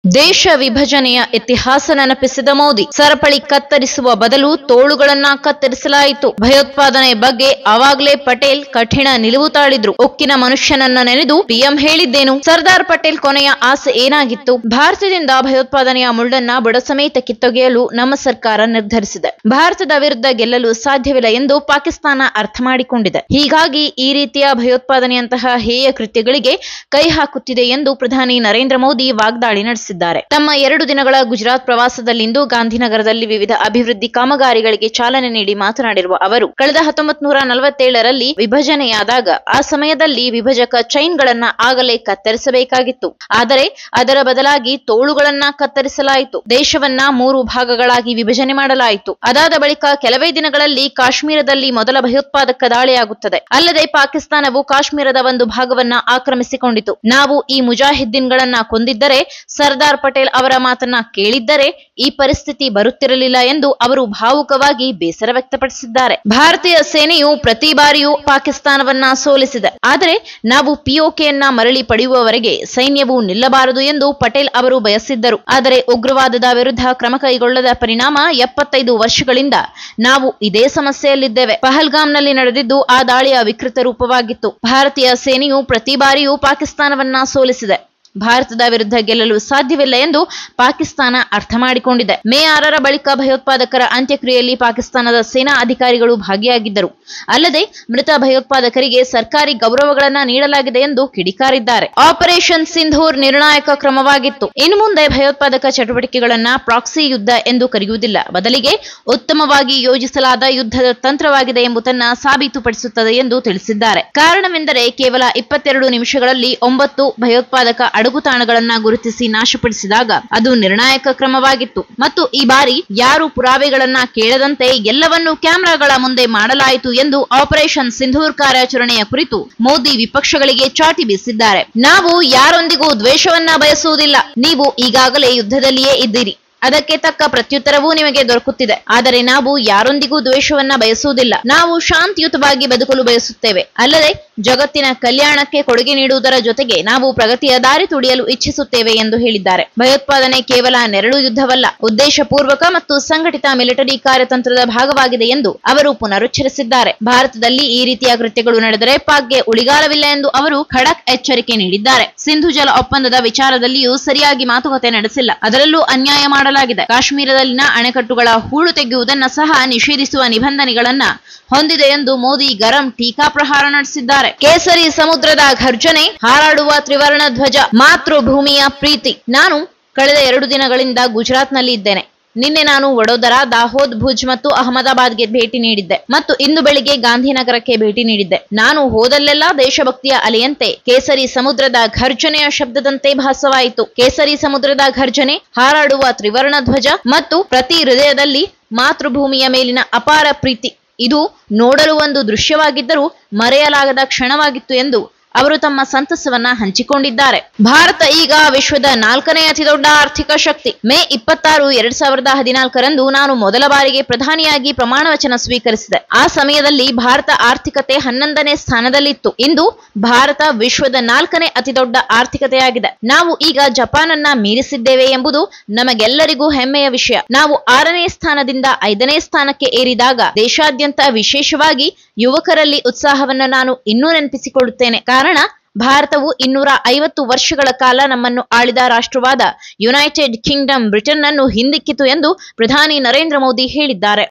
ದೇಶ ವಿಭಜನೆಯ ಇತಿಹಾಸ ನೆನಪಿಸಿದ ಮೋದಿ, ಸರಪಳಿ ಕತ್ತರಿಸುವ ಬದಲು ತೋಳುಗಳನ್ನ ಕತ್ತರಿಸಲಾಯಿತು. ಭಯೋತ್ಪಾದನೆ ಬಗ್ಗೆ ಆವಾಗ್ಲೇ ಪಟೇಲ್ ಕಠಿಣ ನಿಲುವು ತಾಳಿದ್ರು. ಉಕ್ಕಿನ ಮನುಷ್ಯನನ್ನ ನೆನೆದು ಪಿಎಂ ಹೇಳಿದ್ದೇನು? ಸರ್ದಾರ್ ಪಟೇಲ್ ಕೊನೆಯ ಆಸೆ ಏನಾಗಿತ್ತು? ಭಾರತದಿಂದ ಭಯೋತ್ಪಾದನೆಯ ಮುಳ್ಳನ್ನ ಬುಡ ಸಮೇತ ಕಿತ್ತೊಗೆಯಲು ನಮ್ಮ ಸರ್ಕಾರ ನಿರ್ಧರಿಸಿದೆ. ಭಾರತದ ವಿರುದ್ಧ ಗೆಲ್ಲಲು ಸಾಧ್ಯವಿಲ್ಲ ಎಂದು ಪಾಕಿಸ್ತಾನ ಅರ್ಥ ಮಾಡಿಕೊಂಡಿದೆ. ಹೀಗಾಗಿ ಈ ರೀತಿಯ ಭಯೋತ್ಪಾದನೆಯಂತಹ ಹೇಯ ಕೃತ್ಯಗಳಿಗೆ ಕೈ ಹಾಕುತ್ತಿದೆ ಎಂದು ಪ್ರಧಾನಿ ನರೇಂದ್ರ ಮೋದಿ ವಾಗ್ದಾಳಿ ನಡೆಸಿದ್ದಾರೆ. ತಮ್ಮ 2 ದಿನಗಳ ಗುಜರಾತ್ ಪ್ರವಾಸದಲ್ಲಿಂದು ಗಾಂಧಿನಗರದಲ್ಲಿ ವಿವಿಧ ಅಭಿವೃದ್ಧಿ ಕಾಮಗಾರಿಗಳಿಗೆ ಚಾಲನೆ ನೀಡಿ ಮಾತನಾಡಿರುವ ಅವರು, ಕಳೆದ 1947ರಲ್ಲಿ ವಿಭಜನೆಯಾದಾಗ ಆ ಸಮಯದಲ್ಲಿ ವಿಭಜಕ ಚೈನ್ಗಳನ್ನ ಆಗಲೇ ಕತ್ತರಿಸಬೇಕಾಗಿತ್ತು. ಆದರೆ ಅದರ ಬದಲಾಗಿ ತೋಳುಗಳನ್ನ ಕತ್ತರಿಸಲಾಯಿತು. ದೇಶವನ್ನ 3 ಭಾಗಗಳಾಗಿ ವಿಭಜನೆ ಮಾಡಲಾಯಿತು. ಅದಾದ ಬಳಿಕ ಕೆಲವೇ ದಿನಗಳಲ್ಲಿ ಕಾಶ್ಮೀರದಲ್ಲಿ ಮೊದಲ ಭಯೋತ್ಪಾದಕ ದಾಳಿಯಾಗುತ್ತದೆ. ಅಲ್ಲದೆ ಪಾಕಿಸ್ತಾನವು ಕಾಶ್ಮೀರದ ಒಂದು ಭಾಗವನ್ನ ಆಕ್ರಮಿಸಿಕೊಂಡಿತು. ನಾವು ಈ ಮುಜಾಹಿದ್ದೀನ್ಗಳನ್ನ ಕೊಂದಿದ್ದರೆ, ಸರ್ದಾರ್ ಪಟೇಲ್ ಅವರ ಮಾತನ್ನ ಕೇಳಿದ್ದರೆ ಈ ಪರಿಸ್ಥಿತಿ ಬರುತ್ತಿರಲಿಲ್ಲ ಎಂದು ಅವರು ಭಾವುಕವಾಗಿ ಬೇಸರ ವ್ಯಕ್ತಪಡಿಸಿದ್ದಾರೆ. ಭಾರತೀಯ ಸೇನೆಯು ಪ್ರತಿ ಬಾರಿಯೂ ಪಾಕಿಸ್ತಾನವನ್ನ ಸೋಲಿಸಿದೆ. ಆದರೆ ನಾವು ಪಿಒಕೆಯನ್ನ ಮರಳಿ ಪಡೆಯುವವರೆಗೆ ಸೈನ್ಯವು ನಿಲ್ಲಬಾರದು ಎಂದು ಪಟೇಲ್ ಅವರು ಬಯಸಿದ್ದರು. ಆದರೆ ಉಗ್ರವಾದದ ವಿರುದ್ಧ ಕ್ರಮ ಕೈಗೊಳ್ಳದ ಪರಿಣಾಮ 75 ವರ್ಷಗಳಿಂದ ನಾವು ಇದೇ ಸಮಸ್ಯೆಯಲ್ಲಿದ್ದೇವೆ. ಪಹಲ್ಗಾಮ್ನಲ್ಲಿ ನಡೆದಿದ್ದು ಆ ದಾಳಿಯ ವಿಕೃತ ರೂಪವಾಗಿತ್ತು. ಭಾರತೀಯ ಸೇನೆಯು ಪ್ರತಿ ಬಾರಿಯೂ ಪಾಕಿಸ್ತಾನವನ್ನ ಸೋಲಿಸಿದೆ. ಭಾರತದ ವಿರುದ್ಧ ಗೆಲ್ಲಲು ಸಾಧ್ಯವಿಲ್ಲ ಎಂದು ಪಾಕಿಸ್ತಾನ ಅರ್ಥ ಮಾಡಿಕೊಂಡಿದೆ. ಮೇ 6ರ ಬಳಿಕ ಭಯೋತ್ಪಾದಕರ ಅಂತ್ಯಕ್ರಿಯೆಯಲ್ಲಿ ಪಾಕಿಸ್ತಾನದ ಸೇನಾ ಅಧಿಕಾರಿಗಳು ಭಾಗಿಯಾಗಿದ್ದರು. ಅಲ್ಲದೆ ಮೃತ ಭಯೋತ್ಪಾದಕರಿಗೆ ಸರ್ಕಾರಿ ಗೌರವಗಳನ್ನ ನೀಡಲಾಗಿದೆ ಎಂದು ಕಿಡಿಕಾರಿದ್ದಾರೆ. ಆಪರೇಷನ್ ಸಿಂಧೂರ್ ನಿರ್ಣಾಯಕ ಕ್ರಮವಾಗಿತ್ತು. ಇನ್ನು ಮುಂದೆ ಭಯೋತ್ಪಾದಕ ಚಟುವಟಿಕೆಗಳನ್ನ ಪ್ರಾಕ್ಸಿ ಯುದ್ಧ ಎಂದು ಕರೆಯುವುದಿಲ್ಲ. ಬದಲಿಗೆ ಉತ್ತಮವಾಗಿ ಯೋಜಿಸಲಾದ ಯುದ್ಧದ ತಂತ್ರವಾಗಿದೆ ಎಂಬುದನ್ನ ಸಾಬೀತುಪಡಿಸುತ್ತದೆ ಎಂದು ತಿಳಿಸಿದ್ದಾರೆ. ಕಾರಣವೆಂದರೆ ಕೇವಲ 22 ನಿಮಿಷಗಳಲ್ಲಿ 9 ಭಯೋತ್ಪಾದಕ ಅಡಗುತಾಣಗಳನ್ನ ಗುರುತಿಸಿ ನಾಶಪಡಿಸಿದಾಗ ಅದು ನಿರ್ಣಾಯಕ ಕ್ರಮವಾಗಿತ್ತು. ಮತ್ತು ಈ ಬಾರಿ ಯಾರು ಪುರಾವೆಗಳನ್ನ ಕೇಳದಂತೆ ಎಲ್ಲವನ್ನೂ ಕ್ಯಾಮೆರಾಗಳ ಮುಂದೆ ಮಾಡಲಾಯಿತು ಎಂದು ಆಪರೇಷನ್ ಸಿಂಧೂರ್ ಕಾರ್ಯಾಚರಣೆಯ ಕುರಿತು ಮೋದಿ ವಿಪಕ್ಷಗಳಿಗೆ ಚಾಟಿ ಬೀಸಿದ್ದಾರೆ. ನಾವು ಯಾರೊಂದಿಗೂ ದ್ವೇಷವನ್ನ ಬಯಸುವುದಿಲ್ಲ. ನೀವು ಈಗಾಗಲೇ ಯುದ್ಧದಲ್ಲಿಯೇ ಇದ್ದೀರಿ. ಅದಕ್ಕೆ ತಕ್ಕ ಪ್ರತ್ಯುತ್ತರವೂ ನಿಮಗೆ ದೊರಕುತ್ತಿದೆ. ಆದರೆ ನಾವು ಯಾರೊಂದಿಗೂ ದ್ವೇಷವನ್ನ ಬಯಸುವುದಿಲ್ಲ. ನಾವು ಶಾಂತಿಯುತವಾಗಿ ಬದುಕಲು ಬಯಸುತ್ತೇವೆ. ಅಲ್ಲದೆ ಜಗತ್ತಿನ ಕಲ್ಯಾಣಕ್ಕೆ ಕೊಡುಗೆ ನೀಡುವುದರ ಜೊತೆಗೆ ನಾವು ಪ್ರಗತಿಯ ದಾರಿ ತುಡಿಯಲು ಇಚ್ಛಿಸುತ್ತೇವೆ ಎಂದು ಹೇಳಿದ್ದಾರೆ. ಭಯೋತ್ಪಾದನೆ ಕೇವಲ ನೆರಳು ಯುದ್ಧವಲ್ಲ, ಉದ್ದೇಶಪೂರ್ವಕ ಮತ್ತು ಸಂಘಟಿತ ಮಿಲಿಟರಿ ಕಾರ್ಯತಂತ್ರದ ಭಾಗವಾಗಿದೆ ಎಂದು ಅವರು ಪುನರುಚ್ಚರಿಸಿದ್ದಾರೆ. ಭಾರತದಲ್ಲಿ ಈ ರೀತಿಯ ಕೃತ್ಯಗಳು ನಡೆದರೆ ಪಾಕ್ಗೆ ಉಳಿಗಾಲವಿಲ್ಲ ಎಂದು ಅವರು ಖಡಕ್ ಎಚ್ಚರಿಕೆ ನೀಡಿದ್ದಾರೆ. ಸಿಂಧು ಜಲ ಒಪ್ಪಂದದ ವಿಚಾರದಲ್ಲಿಯೂ ಸರಿಯಾಗಿ ಮಾತುಕತೆ ನಡೆಸಿಲ್ಲ. ಅದರಲ್ಲೂ ಅನ್ಯಾಯ ಮಾಡಲಾಗಿದೆ. ಕಾಶ್ಮೀರದಲ್ಲಿನ ಅಣೆಕಟ್ಟುಗಳ ಹೂಳು ತೆಗೆಯುವುದನ್ನ ಸಹ ನಿಷೇಧಿಸುವ ನಿಬಂಧನೆಗಳನ್ನ ಹೊಂದಿದೆ ಎಂದು ಮೋದಿ ಗರಂ ಟೀಕಾಪ್ರಹಾರ ನಡೆಸಿದ್ದಾರೆ. ಕೇಸರಿ ಸಮುದ್ರದ ಘರ್ಜನೆ, ಹಾರಾಡುವ ತ್ರಿವರ್ಣ ಧ್ವಜ, ಮಾತೃಭೂಮಿಯ ಪ್ರೀತಿ. ನಾನು ಕಳೆದ 2 ದಿನಗಳಿಂದ ಗುಜರಾತ್ನಲ್ಲಿ ಇದ್ದೇನೆ. ನಿನ್ನೆ ನಾನು ವಡೋದರಾ, ದಾಹೋದ್, ಭುಜ್ ಮತ್ತು ಅಹಮದಾಬಾದ್ಗೆ ಭೇಟಿ ನೀಡಿದ್ದೆ ಮತ್ತು ಇಂದು ಬೆಳಿಗ್ಗೆ ಗಾಂಧಿನಗರಕ್ಕೆ ಭೇಟಿ ನೀಡಿದ್ದೆ. ನಾನು ಹೋದಲ್ಲೆಲ್ಲ ದೇಶಭಕ್ತಿಯ ಅಲೆಯಂತೆ ಕೇಸರಿ ಸಮುದ್ರದ ಘರ್ಜನೆಯ ಶಬ್ದದಂತೆ ಭಾಸವಾಯಿತು. ಕೇಸರಿ ಸಮುದ್ರದ ಘರ್ಜನೆ, ಹಾರಾಡುವ ತ್ರಿವರ್ಣ ಧ್ವಜ ಮತ್ತು ಪ್ರತಿ ಹೃದಯದಲ್ಲಿ ಮಾತೃಭೂಮಿಯ ಮೇಲಿನ ಅಪಾರ ಪ್ರೀತಿ, ಇದು ನೋಡಲು ಒಂದು ದೃಶ್ಯವಾಗಿದ್ದರೂ ಮರೆಯಲಾಗದ ಕ್ಷಣವಾಗಿತ್ತು ಎಂದು ಅವರು ತಮ್ಮ ಸಂತಸವನ್ನ ಹಂಚಿಕೊಂಡಿದ್ದಾರೆ. ಭಾರತ ಈಗ ವಿಶ್ವದ 4ನೇ ಅತಿ ದೊಡ್ಡ ಆರ್ಥಿಕ ಶಕ್ತಿ. ಮೇ 26, 2014ರಂದು ನಾನು ಮೊದಲ ಬಾರಿಗೆ ಪ್ರಧಾನಿಯಾಗಿ ಪ್ರಮಾಣ ವಚನ ಸ್ವೀಕರಿಸಿದೆ. ಆ ಸಮಯದಲ್ಲಿ ಭಾರತ ಆರ್ಥಿಕತೆ 11ನೇ ಸ್ಥಾನದಲ್ಲಿತ್ತು. ಇಂದು ಭಾರತ ವಿಶ್ವದ 4ನೇ ಅತಿ ದೊಡ್ಡ ಆರ್ಥಿಕತೆಯಾಗಿದೆ. ನಾವು ಈಗ ಜಪಾನನ್ನ ಮೀರಿಸಿದ್ದೇವೆ ಎಂಬುದು ನಮಗೆಲ್ಲರಿಗೂ ಹೆಮ್ಮೆಯ ವಿಷಯ. ನಾವು 6ನೇ ಸ್ಥಾನದಿಂದ 5ನೇ ಸ್ಥಾನಕ್ಕೆ ಏರಿದಾಗ ದೇಶಾದ್ಯಂತ ವಿಶೇಷವಾಗಿ ಯುವಕರಲ್ಲಿ ಉತ್ಸಾಹವನ್ನು ನಾನು ಇನ್ನೂ ನೆನಪಿಸಿಕೊಳ್ಳುತ್ತೇನೆ. ಕಾರಣ ಭಾರತವು 250 ವರ್ಷಗಳ ಕಾಲ ನಮ್ಮನ್ನು ಆಳಿದ ರಾಷ್ಟ್ರವಾದ ಯುನೈಟೆಡ್ ಕಿಂಗ್ಡಮ್ ಬ್ರಿಟನ್ ಅನ್ನು ಹಿಂದಿಕ್ಕಿತು ಎಂದು ಪ್ರಧಾನಿ ನರೇಂದ್ರ ಮೋದಿ ಹೇಳಿದ್ದಾರೆ.